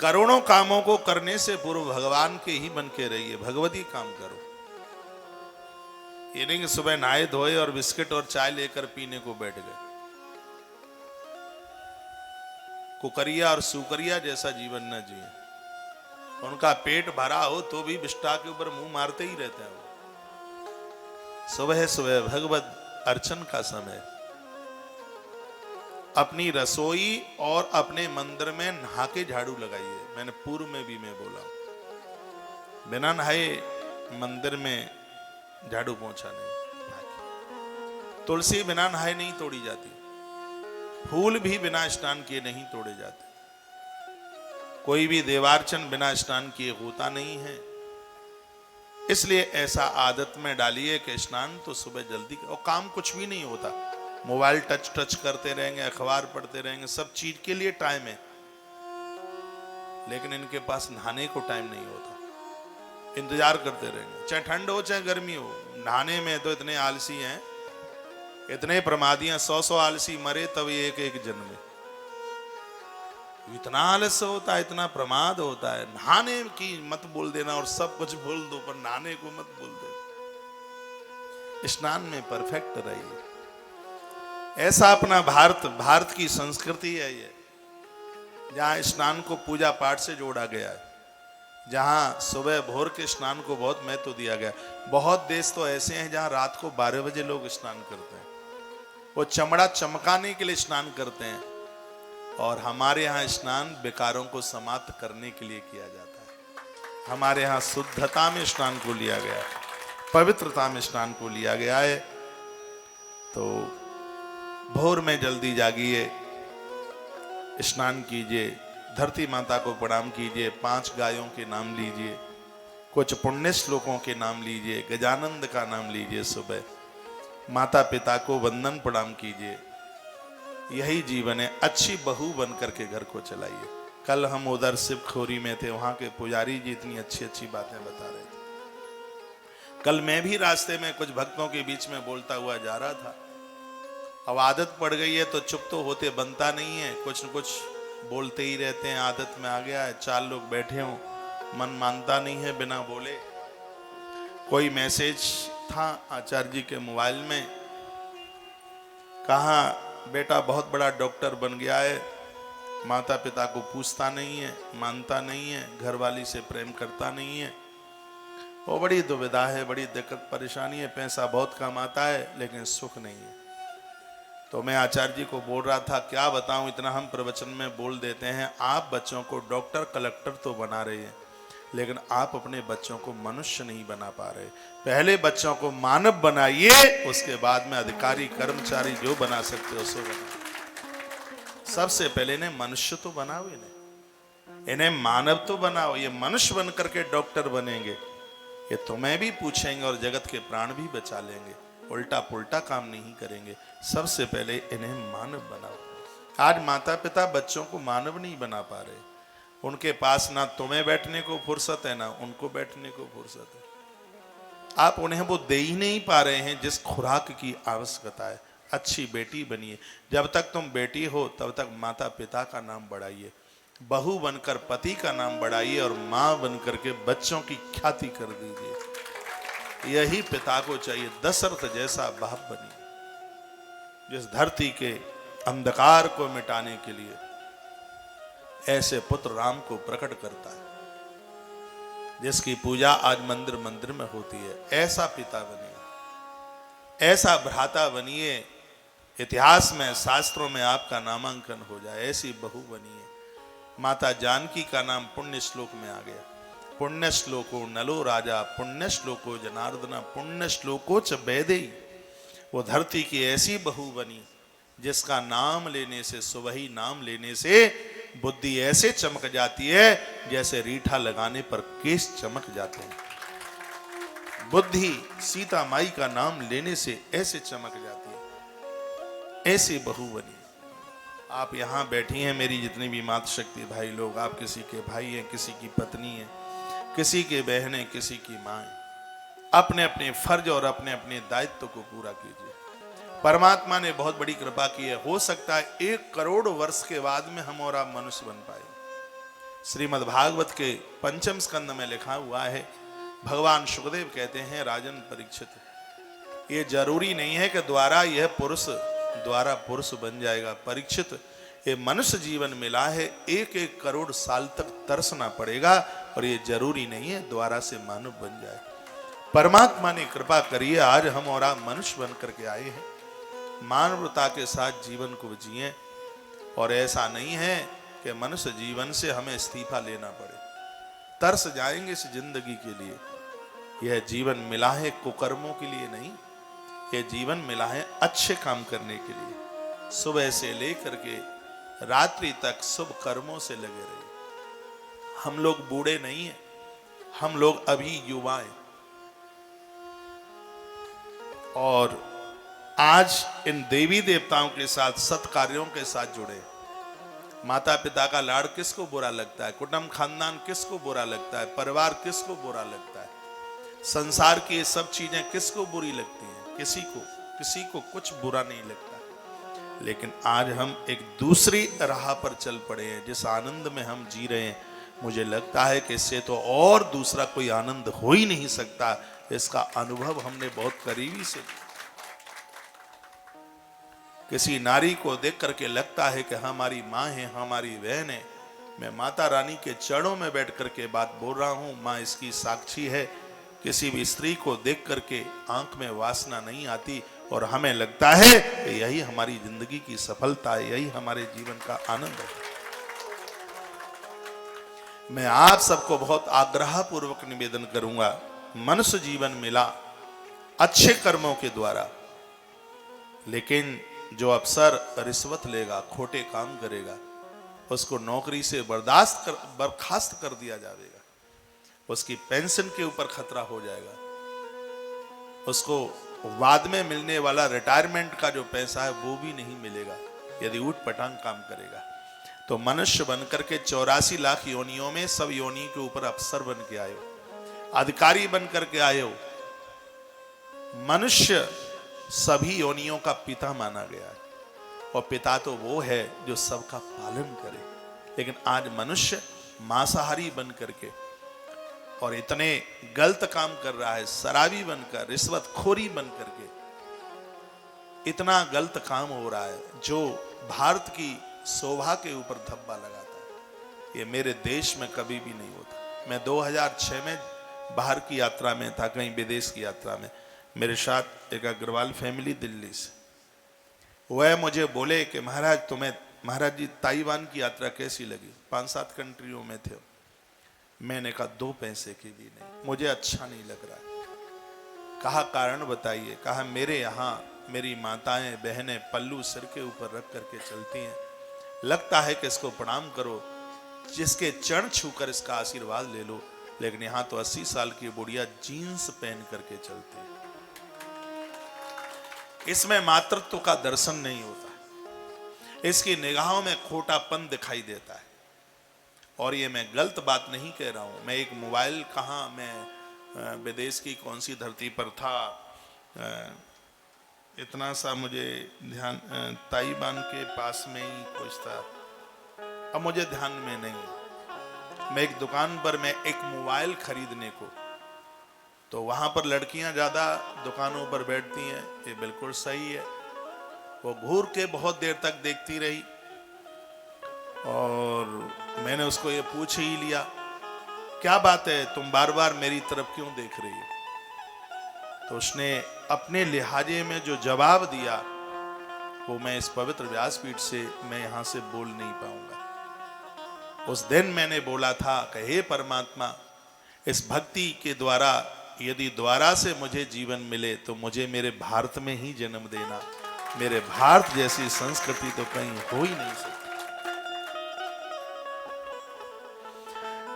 करोड़ों कामों को करने से पूर्व भगवान के ही बन के रहिए, भगवती काम करो। ये नहीं कि सुबह नहाए धोए और बिस्किट और चाय लेकर पीने को बैठ गए। कुकरिया और सुकरिया जैसा जीवन न जिए। उनका पेट भरा हो तो भी बिष्टा के ऊपर मुंह मारते ही रहते हैं। सुबह सुबह भगवत अर्चन का समय, अपनी रसोई और अपने मंदिर में नहा के झाड़ू लगाइए। मैंने पूर्व में भी मैं बोला, बिना नहाए मंदिर में झाड़ू पोंछा नहीं। तुलसी बिना नहाए नहीं तोड़ी जाती, फूल भी बिना स्नान किए नहीं तोड़े जाते, कोई भी देवार्चन बिना स्नान किए होता नहीं है। इसलिए ऐसा आदत में डालिए कि स्नान तो सुबह जल्दी, और काम कुछ भी नहीं होता। मोबाइल टच करते रहेंगे, अखबार पढ़ते रहेंगे, सब चीज के लिए टाइम है, लेकिन इनके पास नहाने को टाइम नहीं होता। इंतजार करते रहेंगे, चाहे ठंड हो चाहे गर्मी हो। नहाने में तो इतने आलसी हैं, इतने प्रमादी हैं, 100 आलसी मरे तब एक जन्मे। इतना आलस्य होता है, इतना प्रमाद होता है। नहाने की मत बोल देना और सब कुछ बोल दो, पर नहाने को मत बोल देना। स्नान में परफेक्ट रहिए। ऐसा अपना भारत की संस्कृति है ये, जहां स्नान को पूजा पाठ से जोड़ा गया है, जहां सुबह भोर के स्नान को बहुत महत्व दिया गया। बहुत देश तो ऐसे हैं जहां रात को 12 बजे लोग स्नान करते हैं, वो चमड़ा चमकाने के लिए स्नान करते हैं। और हमारे यहाँ स्नान विकारों को समाप्त करने के लिए किया जाता है। हमारे यहाँ शुद्धता में स्नान को लिया गया है, पवित्रता में स्नान को लिया गया है। तो भोर में जल्दी जागिए, स्नान कीजिए, धरती माता को प्रणाम कीजिए, 5 गायों के नाम लीजिए, कुछ पुण्य श्लोकों के नाम लीजिए, गजानंद का नाम लीजिए, सुबह माता पिता को वंदन प्रणाम कीजिए। यही जीवन है। अच्छी बहू बन करके घर को चलाइए। कल हम उधर शिवखोरी में थे, वहां के पुजारी जी इतनी अच्छी अच्छी बातें बता रहे थे। कल मैं भी रास्ते में कुछ भक्तों के बीच में बोलता हुआ जा रहा था। अब आदत पड़ गई है तो चुप तो होते बनता नहीं है, कुछ न कुछ बोलते ही रहते हैं, आदत में आ गया है। 4 लोग बैठे हों, मन मानता नहीं है बिना बोले। कोई मैसेज था आचार्य जी के मोबाइल में, कहा बेटा बहुत बड़ा डॉक्टर बन गया है, माता पिता को पूछता नहीं है, मानता नहीं है, घरवाली से प्रेम करता नहीं है। वो बड़ी दुविधा है, बड़ी दिक्कत परेशानी है, पैसा बहुत कमाता है लेकिन सुख नहीं है। तो मैं आचार्य जी को बोल रहा था, क्या बताऊं, इतना हम प्रवचन में बोल देते हैं। आप बच्चों को डॉक्टर कलेक्टर तो बना रहे हैं, लेकिन आप अपने बच्चों को मनुष्य नहीं बना पा रहे। पहले बच्चों को मानव बनाइए, उसके बाद में अधिकारी कर्मचारी जो बना सकते हो सो बना। सबसे पहले इन्हें मनुष्य तो बनाओ, इन्हें मानव तो बनाओ। ये मनुष्य बन करके डॉक्टर बनेंगे, ये तुम्हें भी पूछेंगे और जगत के प्राण भी बचा लेंगे, उल्टा पुल्टा काम नहीं करेंगे। सबसे पहले इन्हें मानव बनाओ। आज माता पिता बच्चों को मानव नहीं बना पा रहे। उनके पास ना तुम्हें बैठने को फुर्सत है, ना उनको बैठने को फुर्सत है। आप उन्हें वो दे ही नहीं पा रहे हैं जिस खुराक की आवश्यकता है। अच्छी बेटी बनिए। जब तक तुम बेटी हो तब तक माता पिता का नाम बढ़ाइए, बहू बनकर पति का नाम बढ़ाइए, और माँ बनकर के बच्चों की ख्याति कर दीजिए। यही पिता को चाहिए। दशरथ जैसा बाप बनिए, जिस धरती के अंधकार को मिटाने के लिए ऐसे पुत्र राम को प्रकट करता है, जिसकी पूजा आज मंदिर मंदिर में होती है। ऐसा पिता बनिए, ऐसा भ्राता बनिए, इतिहास में शास्त्रों में आपका नामांकन हो जाए। ऐसी बहू बनिए। माता जानकी का नाम पुण्य श्लोक में आ गया। पुण्य श्लोको नलो राजा, पुण्य श्लोको जनार्दना, पुण्य श्लोको च वैदेही। वो धरती की ऐसी बहू बनी जिसका नाम लेने से, सुबह ही नाम लेने से बुद्धि ऐसे चमक जाती है जैसे रीठा लगाने पर केश चमक जाते हैं। बुद्धि सीता माई का नाम लेने से ऐसे चमक जाती है, ऐसी बहू बनी। आप यहां बैठी हैं मेरी जितनी भी मातृशक्ति भाई लोग, आप किसी के भाई हैं, किसी की पत्नी है, किसी के बहन है, किसी की मां है। अपने अपने फर्ज और अपने अपने दायित्व को पूरा कीजिए। परमात्मा ने बहुत बड़ी कृपा की है। हो सकता है 1 करोड़ वर्ष के बाद में हम और आप मनुष्य बन पाए। श्रीमद् भागवत के 5वें स्कंद में लिखा हुआ है, भगवान सुखदेव कहते हैं, राजन परीक्षित, ये जरूरी नहीं है कि द्वारा यह पुरुष द्वारा पुरुष बन जाएगा। परीक्षित, ये मनुष्य जीवन मिला है, 1-1 करोड़ साल तक तरसना पड़ेगा और ये जरूरी नहीं है द्वारा से मानव बन जाए। परमात्मा ने कृपा करी है, आज हम और आप मनुष्य बन करके आए हैं। मानवता के साथ जीवन को जिए, और ऐसा नहीं है कि मनुष्य जीवन से हमें इस्तीफा लेना पड़े, तरस जाएंगे इस जिंदगी के लिए। यह जीवन मिला है कुकर्मों के लिए नहीं, यह जीवन मिला है अच्छे काम करने के लिए। सुबह से लेकर के रात्रि तक शुभ कर्मों से लगे रहिए। हम लोग बूढ़े नहीं हैं, हम लोग अभी युवा हैं, और आज इन देवी देवताओं के साथ सत्कार्यों के साथ जुड़े। माता पिता का लाड़ किसको बुरा लगता है? कुटुंब खानदान किसको बुरा लगता है? परिवार किसको बुरा लगता है? संसार की ये सब चीजें किसको बुरी लगती हैं? किसी को कुछ बुरा नहीं लगता। लेकिन आज हम एक दूसरी राह पर चल पड़े हैं। जिस आनंद में हम जी रहे हैं, मुझे लगता है कि इससे तो और दूसरा कोई आनंद हो ही नहीं सकता। इसका अनुभव हमने बहुत करीबी से किया। किसी नारी को देख करके लगता है कि हमारी माँ है, हमारी बहन है। मैं माता रानी के चरणों में बैठ करके बात बोल रहा हूँ, माँ इसकी साक्षी है। किसी भी स्त्री को देख करके आंख में वासना नहीं आती, और हमें लगता है कि यही हमारी जिंदगी की सफलता है, यही हमारे जीवन का आनंद है। मैं आप सबको बहुत आग्रह पूर्वक निवेदन करूंगा, मनुष्य जीवन मिला अच्छे कर्मों के द्वारा, लेकिन जो अफसर रिश्वत लेगा, खोटे काम करेगा, उसको नौकरी से बर्खास्त कर दिया जाएगा। उसकी पेंशन के ऊपर खतरा हो जाएगा। उसको बाद में मिलने वाला रिटायरमेंट का जो पैसा है वो भी नहीं मिलेगा यदि ऊट पटांग काम करेगा। तो मनुष्य बनकर के 84 लाख योनियों में सब योनि के ऊपर अफसर बन के आए हो, अधिकारी बन करके आए हो। मनुष्य सभी योनियों का पिता माना गया है, और पिता तो वो है जो सबका पालन करे। लेकिन आज मनुष्य मांसाहारी बन करके और इतने गलत काम कर रहा है, शराबी बनकर, रिश्वतखोरी बन करके इतना गलत काम हो रहा है जो भारत की शोभा के ऊपर धब्बा लगाता है। ये मेरे देश में कभी भी नहीं होता। मैं 2006 में बाहर की यात्रा में था, कहीं विदेश की यात्रा में। मेरे साथ एक अग्रवाल फैमिली दिल्ली से, वह मुझे बोले कि महाराज जी ताइवान की यात्रा कैसी लगी? 5-7 कंट्रियों में थे। मैंने कहा 2 पैसे की भी नहीं, मुझे अच्छा नहीं लग रहा है। कहा कारण बताइए? कहा मेरे यहाँ मेरी माताएं बहनें पल्लू सिर के ऊपर रख करके चलती हैं, लगता है कि इसको प्रणाम करो, जिसके चरण छूकर इसका आशीर्वाद ले लो। लेकिन यहाँ तो 80 साल की बुढ़िया जीन्स पहन करके चलती है। इसमें मातृत्व का दर्शन नहीं होता, इसकी निगाहों में खोटापन दिखाई देता है। और ये मैं गलत बात नहीं कह रहा हूं। मैं एक मोबाइल, कहाँ मैं विदेश की कौन सी धरती पर था, इतना सा मुझे ध्यान, ताइवान के पास में ही कुछ था, अब मुझे ध्यान में नहीं। मैं एक दुकान पर मैं एक मोबाइल खरीदने को, तो वहां पर लड़कियां ज्यादा दुकानों पर बैठती हैं, ये बिल्कुल सही है। वो घूर के बहुत देर तक देखती रही, और मैंने उसको ये पूछ ही लिया, क्या बात है, तुम बार बार मेरी तरफ क्यों देख रही हो? तो उसने अपने लिहाजे में जो जवाब दिया, वो मैं इस पवित्र व्यासपीठ से मैं यहां से बोल नहीं पाऊंगा। उस दिन मैंने बोला था कि हे परमात्मा, इस भक्ति के द्वारा यदि द्वारा से मुझे जीवन मिले तो मुझे मेरे भारत में ही जन्म देना। मेरे भारत जैसी संस्कृति तो कहीं हो ही नहीं सकती।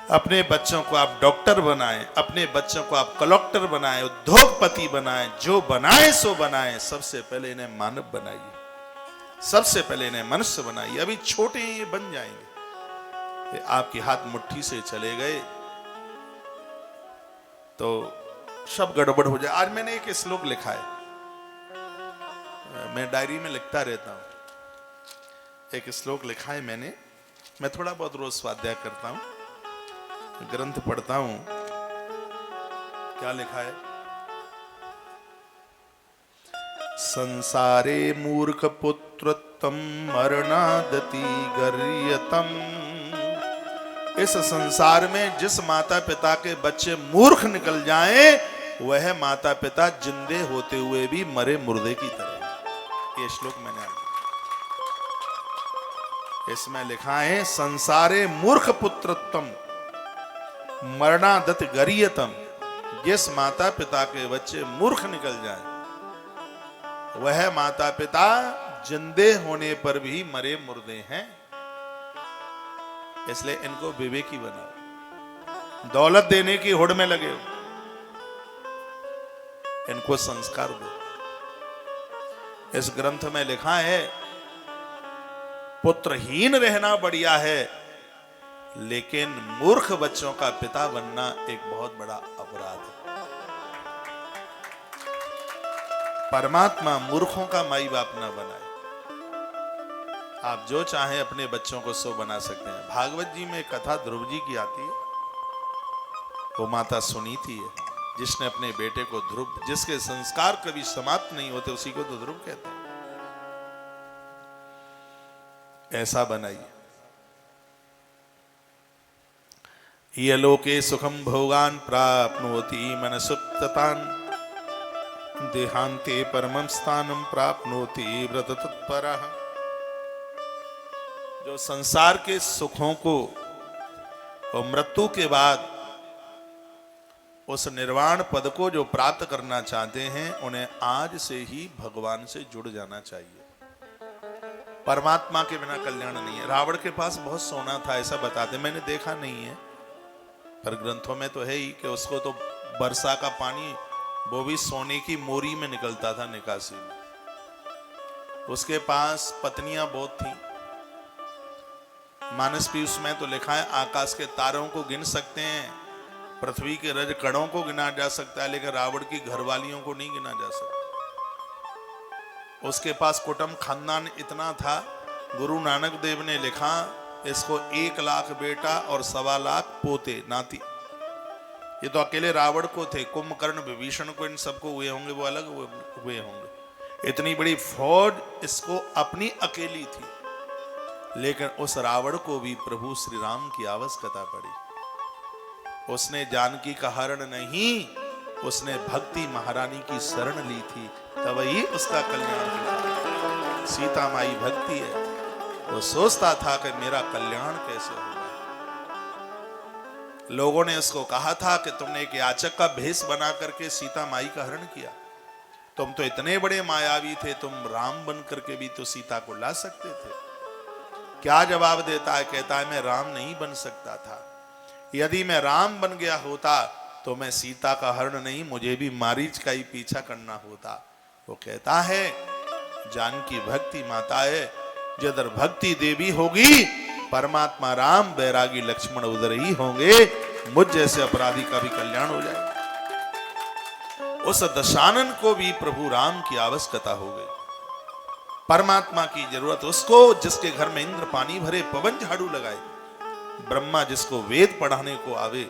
अपने बच्चों को आप डॉक्टर बनाएं, अपने बच्चों को आप कलेक्टर बनाएं, उद्योगपति बनाएं, जो बनाएं सो बनाएं। सबसे पहले इन्हें मानव बनाइए, सबसे पहले इन्हें मनुष्य बनाइए। अभी छोटे ये बन जाएंगे। ये आपके हाथ मुट्ठी से चले गए तो सब गड़बड़ हो जाए। आज मैंने एक श्लोक लिखा है, मैं डायरी में लिखता रहता हूं। एक श्लोक लिखा है मैंने, मैं थोड़ा बहुत रोज स्वाध्याय करता हूं, ग्रंथ पढ़ता हूं। क्या लिखा है? संसारे मूर्ख पुत्रत्वं मरणादति गर्यतम। इस संसार में जिस माता पिता के बच्चे मूर्ख निकल जाएं, वह माता पिता जिंदे होते हुए भी मरे मुर्दे की तरह। ये श्लोक मैंने इसमें लिखा है, संसारे मूर्ख पुत्रत्वम मरणादत गरियतम। जिस माता पिता के बच्चे मूर्ख निकल जाएं, वह माता पिता जिंदे होने पर भी मरे मुर्दे हैं। इसलिए इनको विवेकी बनाओ। दौलत देने की होड़ में लगे हो, इनको संस्कार दो। इस ग्रंथ में लिखा है, पुत्रहीन रहना बढ़िया है, लेकिन मूर्ख बच्चों का पिता बनना एक बहुत बड़ा अपराध है। परमात्मा मूर्खों का माई बाप ना बनाए। आप जो चाहें अपने बच्चों को सो बना सकते हैं। भागवत जी में कथा ध्रुव जी की आती है। वो माता सुनीति है, जिसने अपने बेटे को ध्रुव, जिसके संस्कार कभी समाप्त नहीं होते, उसी को तो ध्रुव कहते हैं। ऐसा बनाइए। ये लोके सुखम भोगान प्राप्नोति मनसुप्ततान, देहांते परमं स्थानम प्राप्नोति व्रत तत्परः। जो संसार के सुखों को और मृत्यु के बाद उस निर्वाण पद को जो प्राप्त करना चाहते हैं, उन्हें आज से ही भगवान से जुड़ जाना चाहिए। परमात्मा के बिना कल्याण नहीं है। रावण के पास बहुत सोना था, ऐसा बताते, मैंने देखा नहीं है, पर ग्रंथों में तो है ही कि उसको तो बरसा का पानी वो भी सोने की मोरी में निकलता था, निकासी में। उसके पास पत्नियां बहुत थी। मानस पीयूष में तो लिखा है, आकाश के तारों को गिन सकते हैं, पृथ्वी के रज कणों को गिना जा सकता है, लेकिन रावण की घरवालियों को नहीं गिना जा सकता। उसके पास कुटुंब खानदान इतना था, गुरु नानक देव ने लिखा, इसको 1 लाख बेटा और 1.25 लाख पोते नाती। ये तो अकेले रावण को थे, कुंभकर्ण विभीषण को इन सबको हुए होंगे, वो अलग हुए होंगे। इतनी बड़ी फौज इसको अपनी अकेली थी, लेकिन उस रावण को भी प्रभु श्री राम की आवश्यकता पड़ी। उसने जानकी का हरण नहीं, उसने भक्ति महारानी की शरण ली थी, तब ही उसका कल्याण हुआ। सीता माई भक्ति है। वो सोचता था कि मेरा कल्याण कैसे होगा। लोगों ने उसको कहा था कि तुमने एक याचक का भेष बना करके सीता माई का हरण किया, तुम तो इतने बड़े मायावी थे, तुम राम बन करके भी तो सीता को ला सकते थे। क्या जवाब देता है? कहता है, मैं राम नहीं बन सकता था। यदि मैं राम बन गया होता तो मैं सीता का हरण नहीं, मुझे भी मारीच का ही पीछा करना होता। वो कहता है, जानकी भक्ति माता है, जिधर भक्ति देवी होगी, परमात्मा राम बैरागी लक्ष्मण उधर ही होंगे। मुझ जैसे अपराधी का भी कल्याण हो जाए। उस दशानन को भी प्रभु राम की आवश्यकता हो गई। परमात्मा की जरूरत उसको, जिसके घर में इंद्र पानी भरे, पवन झाड़ू लगाए, ब्रह्मा जिसको वेद पढ़ाने को आवे।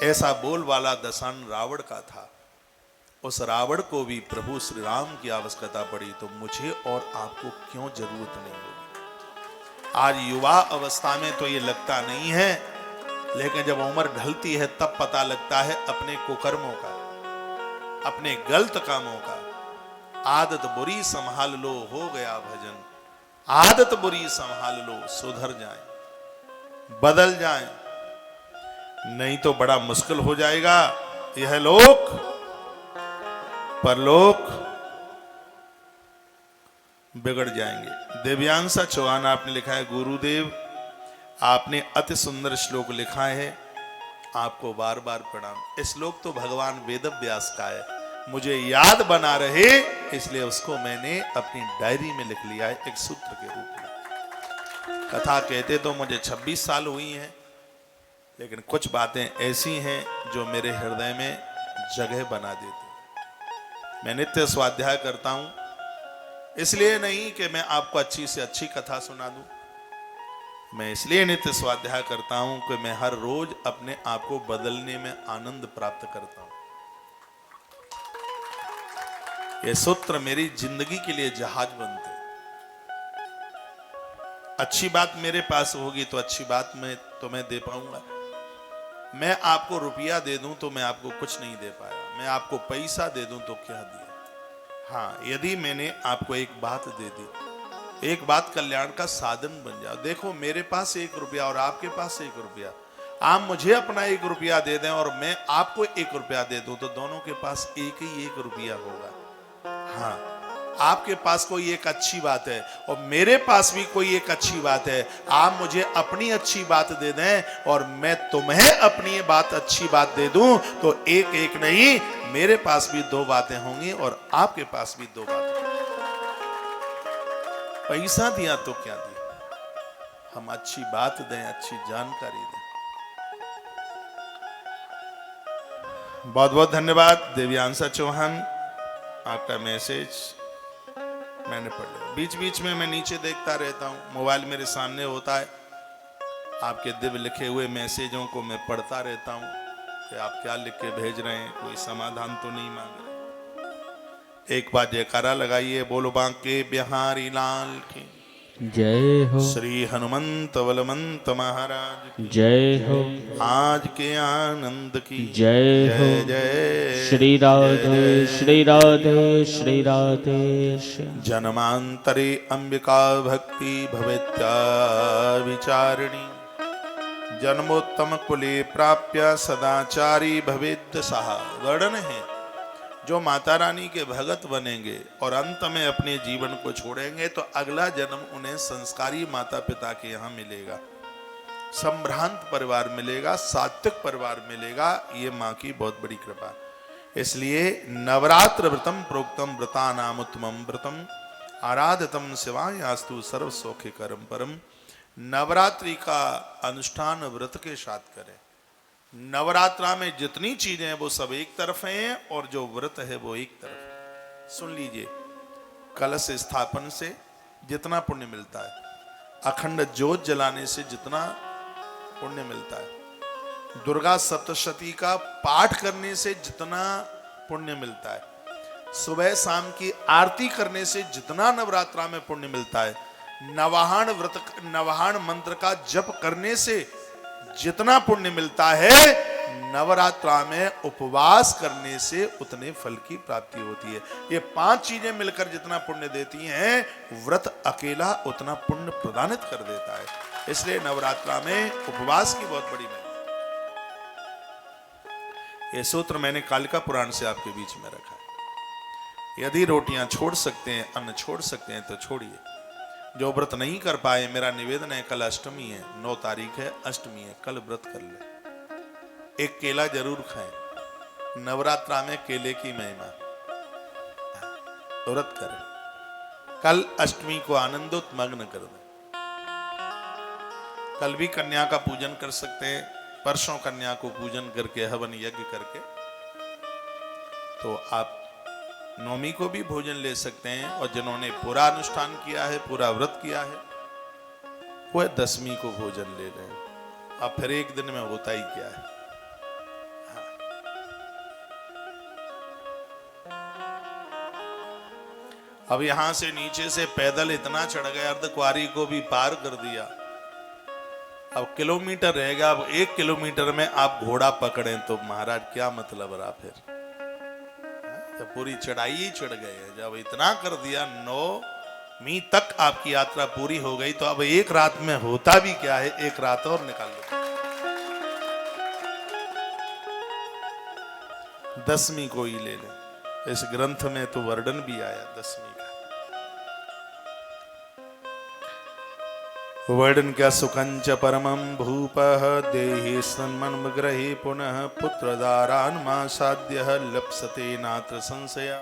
ऐसा बोल वाला दशानन रावण का था। उस रावण को भी प्रभु श्री राम की आवश्यकता पड़ी, तो मुझे और आपको क्यों जरूरत नहीं होगी? आज युवा अवस्था में तो ये लगता नहीं है, लेकिन जब उम्र ढलती है तब पता लगता है अपने कुकर्मों का, अपने गलत कामों का। आदत बुरी संभाल लो, हो गया भजन। आदत बुरी संभाल लो, सुधर जाए, बदल जाए, नहीं तो बड़ा मुश्किल हो जाएगा। यह लोक परलोक बिगड़ जाएंगे। देव्यांशा चौहान आपने लिखा है, गुरुदेव आपने अति सुंदर श्लोक लिखा है, आपको बार बार प्रणाम। इस श्लोक तो भगवान वेद व्यास का है, मुझे याद बना रहे इसलिए उसको मैंने अपनी डायरी में लिख लिया है एक सूत्र के रूप में। कथा कहते तो मुझे 26 साल हुई हैं, लेकिन कुछ बातें ऐसी हैं जो मेरे हृदय में जगह बना देती। मैं नित्य स्वाध्याय करता हूं, इसलिए नहीं कि मैं आपको अच्छी से अच्छी कथा सुना दूं, मैं इसलिए नित्य स्वाध्याय करता हूं कि मैं हर रोज अपने आप को बदलने में आनंद प्राप्त करता हूं। ये सूत्र मेरी जिंदगी के लिए जहाज बनते। अच्छी बात मेरे पास होगी तो अच्छी बात मैं तुम्हें दे पाऊंगा। मैं आपको रुपया दे दूं तो मैं आपको कुछ नहीं दे पाया, मैं आपको पैसा दे दूं तो क्या दिया। हाँ, यदि मैंने आपको एक बात दे दी, एक बात कल्याण का साधन बन जाओ। देखो, मेरे पास 1 रुपया और आपके पास 1 रुपया, आप मुझे अपना 1 रुपया दे दें और मैं आपको 1 रुपया दे दूं तो दोनों के पास एक ही 1 रुपया होगा। हाँ, आपके पास कोई एक अच्छी बात है और मेरे पास भी कोई एक अच्छी बात है, आप मुझे अपनी अच्छी बात दे दें और मैं तुम्हें अपनी बात अच्छी बात दे दूं तो एक एक नहीं, मेरे पास भी 2 बातें होंगी और आपके पास भी 2 बातें। पैसा दिया तो क्या दिया, हम अच्छी बात दें, अच्छी जानकारी दें। बहुत बहुत धन्यवाद देव्यांशा चौहान, आपका मैसेज मैंने पढ़ लिया। बीच बीच में मैं नीचे देखता रहता हूँ, मोबाइल मेरे सामने होता है, आपके दिव्य लिखे हुए मैसेजों को मैं पढ़ता रहता हूँ कि आप क्या लिख के भेज रहे हैं, कोई समाधान तो नहीं मांग रहे। एक बार जयकारा लगाइए, बोलो बांके बिहारी लाल की जय हो। श्री हनुमंत बलवंत महाराज की जय हो। आज के आनंद की जय हो। जय श्री राधे श्री राधे श्री राधे। जन्मांतरे अंबिका भक्ति भवेत्या विचारिणी, जन्मोत्तम कुले प्राप्य सदाचारी भवेद्य सहा। वर्णन है, जो माता रानी के भगत बनेंगे और अंत में अपने जीवन को छोड़ेंगे तो अगला जन्म उन्हें संस्कारी माता पिता के यहाँ मिलेगा, संभ्रांत परिवार मिलेगा, सात्विक परिवार मिलेगा। ये माँ की बहुत बड़ी कृपा। इसलिए नवरात्र व्रतम प्रोक्तम व्रता नाम उत्तमम व्रतम आराधतम शिवायास्तु सर्व सौख्यकरम परम। नवरात्रि का अनुष्ठान व्रत के साथ करें। नवरात्रा में जितनी चीजें हैं वो सब एक तरफ हैं और जो व्रत है वो एक तरफ। सुन लीजिए, कलश स्थापन से जितना पुण्य मिलता है, अखंड ज्योत जलाने से जितना पुण्य मिलता है, दुर्गा सप्तशती का पाठ करने से जितना पुण्य मिलता है, सुबह शाम की आरती करने से जितना नवरात्रा में पुण्य मिलता है, नवाहन व्रत नवाहन मंत्र का जप करने से जितना पुण्य मिलता है, नवरात्रा में उपवास करने से उतने फल की प्राप्ति होती है। ये 5 चीजें मिलकर जितना पुण्य देती हैं, व्रत अकेला उतना पुण्य प्रदानित कर देता है। इसलिए नवरात्रा में उपवास की बहुत बड़ी महिमा। यह सूत्र मैंने कालिका पुराण से आपके बीच में रखा है। यदि रोटियां छोड़ सकते हैं, अन्न छोड़ सकते हैं तो छोड़िए। जो व्रत नहीं कर पाए, मेरा निवेदन है, कल अष्टमी है, 9 तारीख है, अष्टमी है, कल व्रत कर ले, एक केला जरूर खाएं। नवरात्रा में केले की महिमा, व्रत करें। कल अष्टमी को आनंदोत मग्न कर दें। कल भी कन्या का पूजन कर सकते हैं, परसों कन्या को पूजन करके हवन यज्ञ करके तो आप नवमी को भी भोजन ले सकते हैं। और जिन्होंने पूरा अनुष्ठान किया है, पूरा व्रत किया है, वह 10वीं को भोजन ले रहे हैं। अब फिर एक दिन में होता ही क्या है। हाँ। अब यहां से नीचे से पैदल इतना चढ़ गए, अर्धकुंवारी को भी पार कर दिया। अब किलोमीटर रहेगा। अब 1 किलोमीटर में आप घोड़ा पकड़ें तो महाराज क्या मतलब रहा फिर। तो पूरी चढ़ाई ही चढ़ गए हैं। जब इतना कर दिया, 9वीं तक आपकी यात्रा पूरी हो गई, तो अब एक रात में होता भी क्या है, एक रात और निकाल लो। दसवीं को ही ले लें, इस ग्रंथ में तो वर्णन भी आया दसवीं का। वर्णन क्या सुकंच परमं भूपः देहि सन्मन्मग्रहे पुनः पुत्रदारान्मासाद्यः लप्सते नात्र संशया।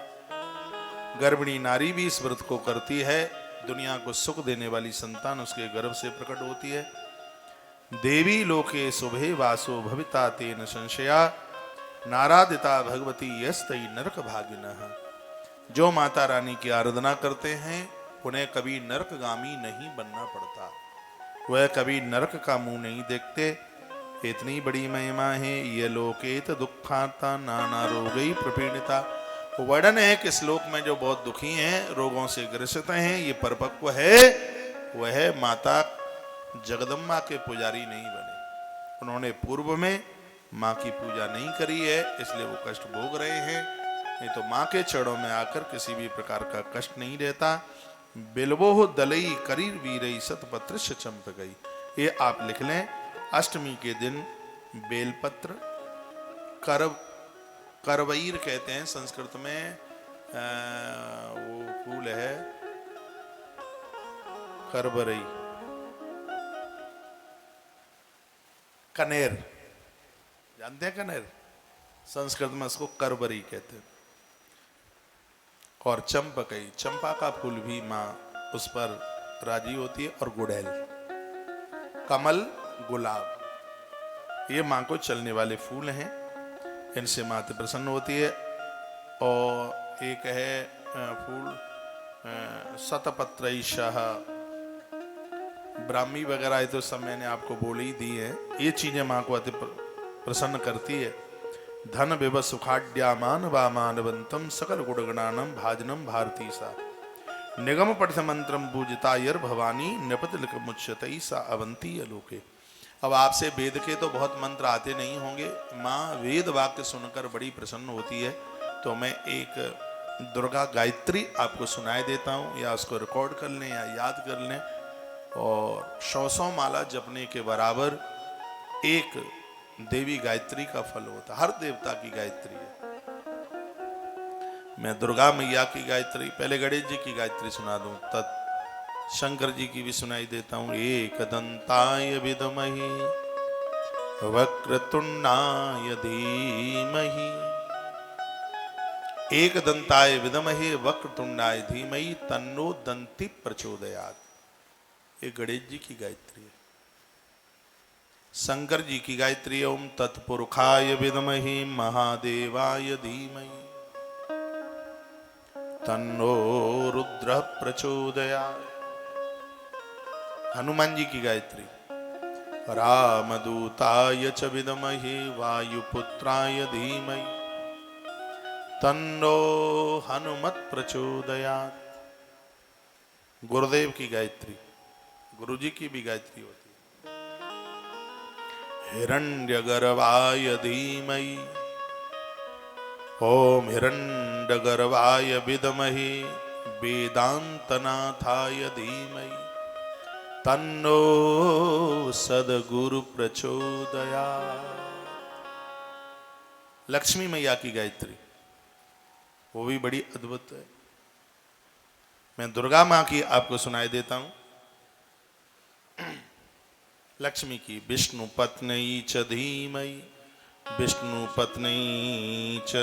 गर्भिणी नारी भी इस व्रत को करती है, दुनिया को सुख देने वाली संतान उसके गर्भ से प्रकट होती है। देवी लोके शुभे वासो भविता तेन संशया, नारादिता भगवती यस्तई नरक भागिनः। जो माता रानी की आराधना करते हैं उन्हें कभी नरकगामी नहीं बनना पड़ता, वह कभी नरक का मुंह नहीं देखते। इतनी बड़ी महिमा है। ये लोकेत दुखाता नाना रोगई प्रपीड़िता। वर्णन है कि श्लोक में जो बहुत दुखी हैं, रोगों से ग्रसित हैं, ये परिपक्व है, वह माता जगदम्बा के पुजारी नहीं बने। उन्होंने पूर्व में माँ की पूजा नहीं करी है, इसलिए वो कष्ट भोग रहे हैं। नहीं तो माँ के चरणों में आकर किसी भी प्रकार का कष्ट नहीं रहता। बिलवोह दलई करीर वीरई सतपत्र चंप गई, ये आप लिख लें। अष्टमी के दिन बेलपत्र, करवईर कहते हैं संस्कृत में, वो फूल है करबरई, कनेर, जानते हैं कनेर, संस्कृत में उसको करबरी कहते हैं। और चंपकई, चंपा का फूल भी माँ उस पर राजी होती है। और गुड़ैल, कमल, गुलाब, ये माँ को चलने वाले फूल हैं, इनसे माता प्रसन्न होती है। और एक है फूल शतपत्रैषः, ब्राह्मी वगैरह, तो सब मैंने आपको बोल ही दी है। ये चीजें माँ को अति प्रसन्न करती है। धन विव सुखाड्यामान वामानवंतम सकल गुणगणानम भाजनम भारती सा, निगम पठित मंत्रम पूजिता यर भवानी नपतलिक मुच्यतई सा अवंती अलोके। अब आपसे वेद के तो बहुत मंत्र आते नहीं होंगे, माँ वेद वाक्य सुनकर बड़ी प्रसन्न होती है। तो मैं एक दुर्गा गायत्री आपको सुनाई देता हूँ, या उसको रिकॉर्ड कर लें या याद कर लें। और 100 माला जपने के बराबर एक देवी गायत्री का फल होता। हर देवता की गायत्री है। मैं दुर्गा मैया की गायत्री, पहले गणेश जी की गायत्री सुना दूं, तत् शंकर जी की भी सुनाई देता हूं। एक दंताय विद्महि वक्रतुंडाय धीमहि, एक दंताय विद्महि वक्रतुंडाय धीमहि तन्नो दंति प्रचोदयात्। ये गणेश जी की गायत्री है। शंकर जी की गायत्री ओम तत्पुरुषाय विद्महि महादेवाय धीमहि तन्नो रुद्र प्रचोदयात्। हनुमान जी की गायत्री रामदूताय च विद्महि वायुपुत्राय धीमहि तन्नो हनुमत् प्रचोदयात्। गुरुदेव की गायत्री, गुरु जी की भी गायत्री होती है। हिरण्यगर्भाय धीमहि ओम हिरण्यगर्भाय विद्महि वेदांतनाथाय धीमहि तन्नो सद्गुरु प्रचोदयात्। लक्ष्मी मैया की गायत्री, वो भी बड़ी अद्भुत है। मैं दुर्गा माँ की आपको सुनाई देता हूं। लक्ष्मी की विष्णु पत्नी च धीमहि, विष्णु पत्नी च,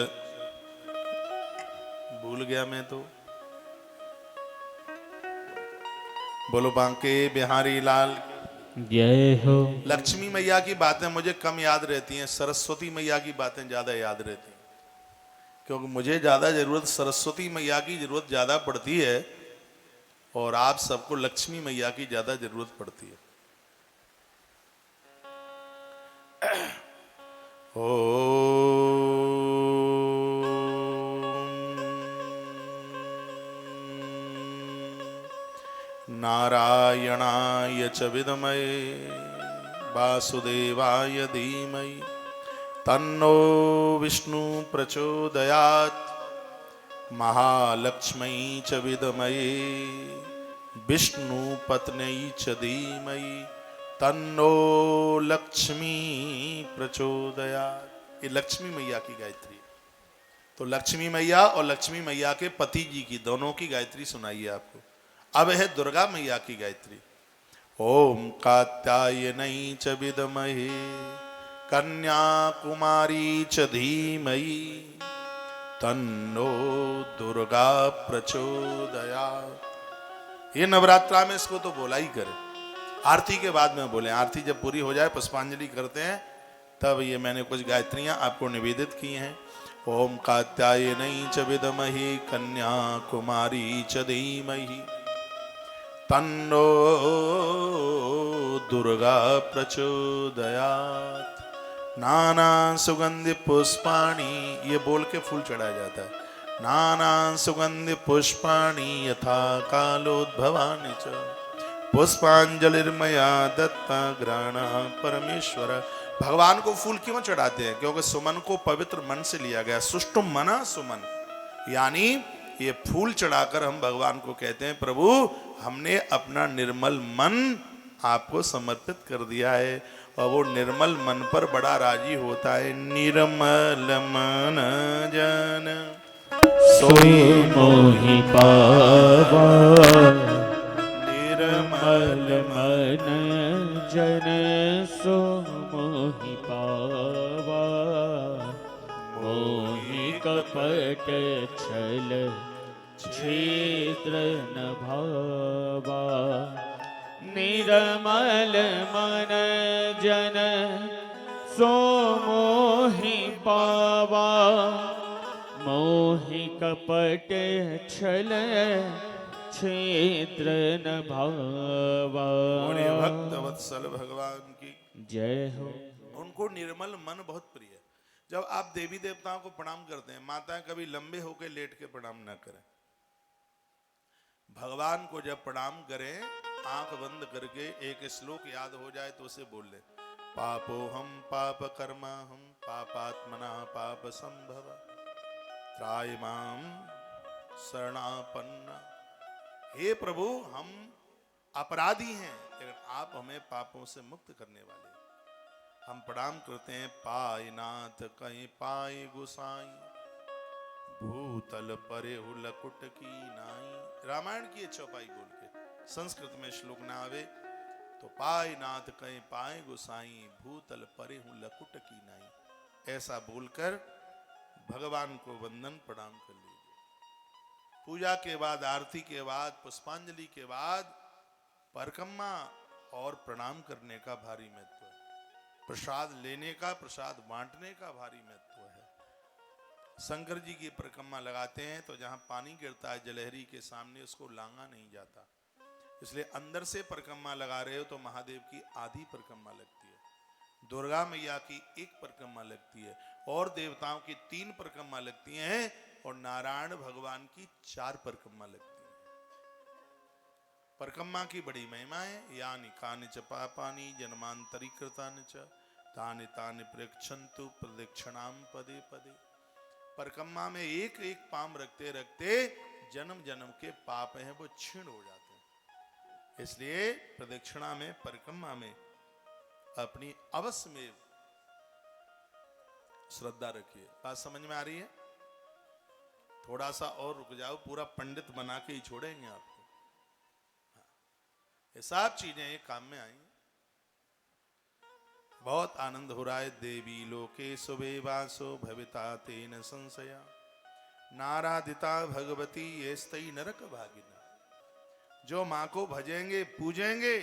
भूल गया मैं तो, बोलो बांके बिहारी लाल जय हो। लक्ष्मी मैया की बातें मुझे कम याद रहती हैं, सरस्वती मैया की बातें ज्यादा याद रहती हैं, क्योंकि मुझे ज्यादा जरूरत सरस्वती मैया की जरूरत ज्यादा पड़ती है, और आप सबको लक्ष्मी मैया की ज्यादा जरूरत पड़ती है। नारायणाय च विद्महे वासुदेवाय धीमहि तन्नो विष्णु प्रचोदयात्। महालक्ष्मी च विद्महे विष्णु पत्नी च धीमहि तन्नो लक्ष्मी प्रचोदयात्। ये लक्ष्मी मैया की गायत्री। तो लक्ष्मी मैया और लक्ष्मी मैया के पति जी की दोनों की गायत्री सुनाइए आपको। अब है दुर्गा मैया की गायत्री। ओम कात्यायनी च विद्महे कन्या कुमारी च धीमहि तन्नो दुर्गा प्रचोदयात्। ये नवरात्रा में इसको तो बोला ही करे, आरती के बाद में बोले। आरती जब पूरी हो जाए, पुष्पांजलि करते हैं, तब ये मैंने कुछ गायत्रियां आपको निवेदित की हैं। ओम कात्यायनी च विद्महे कन्या कुमारी च धीमहि तन्नो दुर्गा प्रचोदयात्। नाना सुगंधि पुष्पाणि, ये बोल के फूल चढ़ाया जाता है। नाना सुगंधि पुष्पाणि यथा कालोद्भवानि च पुष्पांजलिर्मया दत्ता ग्रहण परमेश्वर। भगवान को फूल क्यों चढ़ाते हैं? क्योंकि सुमन को पवित्र मन से लिया गया। सुष्टुम मना सुमन, यानी ये फूल चढ़ाकर हम भगवान को कहते हैं, प्रभु हमने अपना निर्मल मन आपको समर्पित कर दिया है। और वो निर्मल मन पर बड़ा राजी होता है। निर्मल मन जन सोई मोहि पावा, निर्मल मन जन सो मोहि पावा। मोहि कपट छल छिद्र न भावा। निर्मल मन जन सो मोहि पावा। मोहि कपट छल छिद्र न भावा। भक्त वत्सल भगवान की जय हो। उनको निर्मल मन बहुत प्रिय है। जब आप देवी देवताओं को प्रणाम करते हैं, माताएं कभी लंबे होकर लेट के प्रणाम ना करें। भगवान को जब प्रणाम करें, आंख बंद करके एक श्लोक याद हो जाए तो उसे बोल ले। पापो हम पाप कर्मा हम पापात्मना पाप संभव त्रायमाम शरणापन्ना। हे प्रभु, हम अपराधी हैं, लेकिन आप हमें पापों से मुक्त करने वाले। हम प्रणाम करते हैं। पाय नाथ कहीं पाए गुसाई भूतल परे लकुट की नाई। रामायण की चौपाई बोल के, संस्कृत में श्लोक ना आवे तो पाय नाथ कहीं पाए गुसाई भूतल परे लकुट की नाई, ऐसा बोलकर भगवान को वंदन प्रणाम कर लीजिए। पूजा के बाद, आरती के बाद, पुष्पांजलि के बाद परिक्रमा और प्रणाम करने का भारी महत्व है। प्रसाद लेने का, प्रसाद बांटने का भारी महत्व है। शंकर जी की परिक्रमा लगाते हैं तो जहां पानी गिरता है जलहरी के सामने, उसको लांगा नहीं जाता। इसलिए अंदर से परिक्रमा लगा रहे हो तो महादेव की आधी परिक्रमा लगती है, दुर्गा मैया की एक परिक्रमा लगती है, और देवताओं की 3 परिक्रमा लगती हैं, और नारायण भगवान की 4 परिक्रमा लगती है। परिक्रमा की बड़ी महिमा है। यानि कानि च पापानि जन्मांतरी कृतानि च तानि तानि प्रेक्षन्तु प्रदक्षिणाम पदे पदे। परिक्रमा में एक एक पाम रखते रखते जन्म जन्म के पाप हैं वो क्षीण हो जाते हैं। इसलिए प्रदक्षिणा में, परिक्रमा में अपनी अवश्य में श्रद्धा रखिए। बात समझ में आ रही है? थोड़ा सा और रुक जाओ, पूरा पंडित बना के ही छोड़ेंगे आपको। ये सब चीजें ये काम में आई। बहुत आनंद हो रहा है। देवी लोके सुबेवासो भविता तेन संशया नाराधिता भगवती ये स्तई नरक भागिना। जो माँ को भजेंगे, पूजेंगे,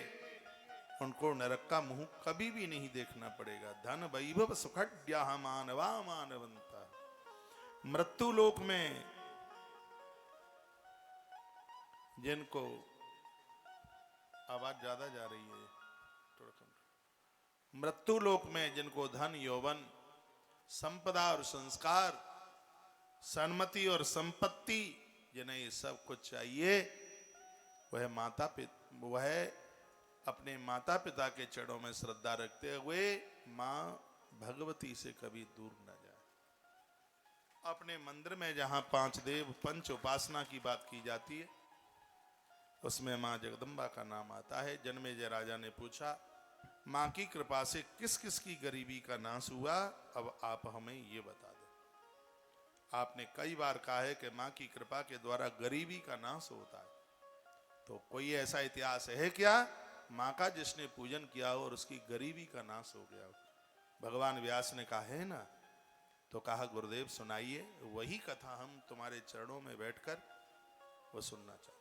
उनको नरक का मुंह कभी भी नहीं देखना पड़ेगा। धन वैभव सुखड्या मानवा मानवंता। मृत्यु लोक में जिनको, आवाज ज्यादा जा रही है, मृत्यु लोक में जिनको धन यौवन संपदा और संस्कार, सन्मति और संपत्ति, जिन्हें ये सब कुछ चाहिए, वह अपने माता पिता के चरणों में श्रद्धा रखते हुए मां भगवती से कभी दूर न जाए। अपने मंदिर में जहां 5 देव पंच उपासना की बात की जाती है, उसमें मां जगदम्बा का नाम आता है। जन्मेजय राजा ने पूछा, मां की कृपा से किस किस की गरीबी का नाश हुआ? अब आप हमें ये बता दें। आपने कई बार कहा है कि माँ की कृपा के द्वारा गरीबी का नाश होता है, तो कोई ऐसा इतिहास है क्या माँ का जिसने पूजन किया हो और उसकी गरीबी का नाश हो गया हो? भगवान व्यास ने कहा है ना, तो कहा गुरुदेव सुनाइए, वही कथा हम तुम्हारे चरणों में बैठकर वो सुनना चाहते।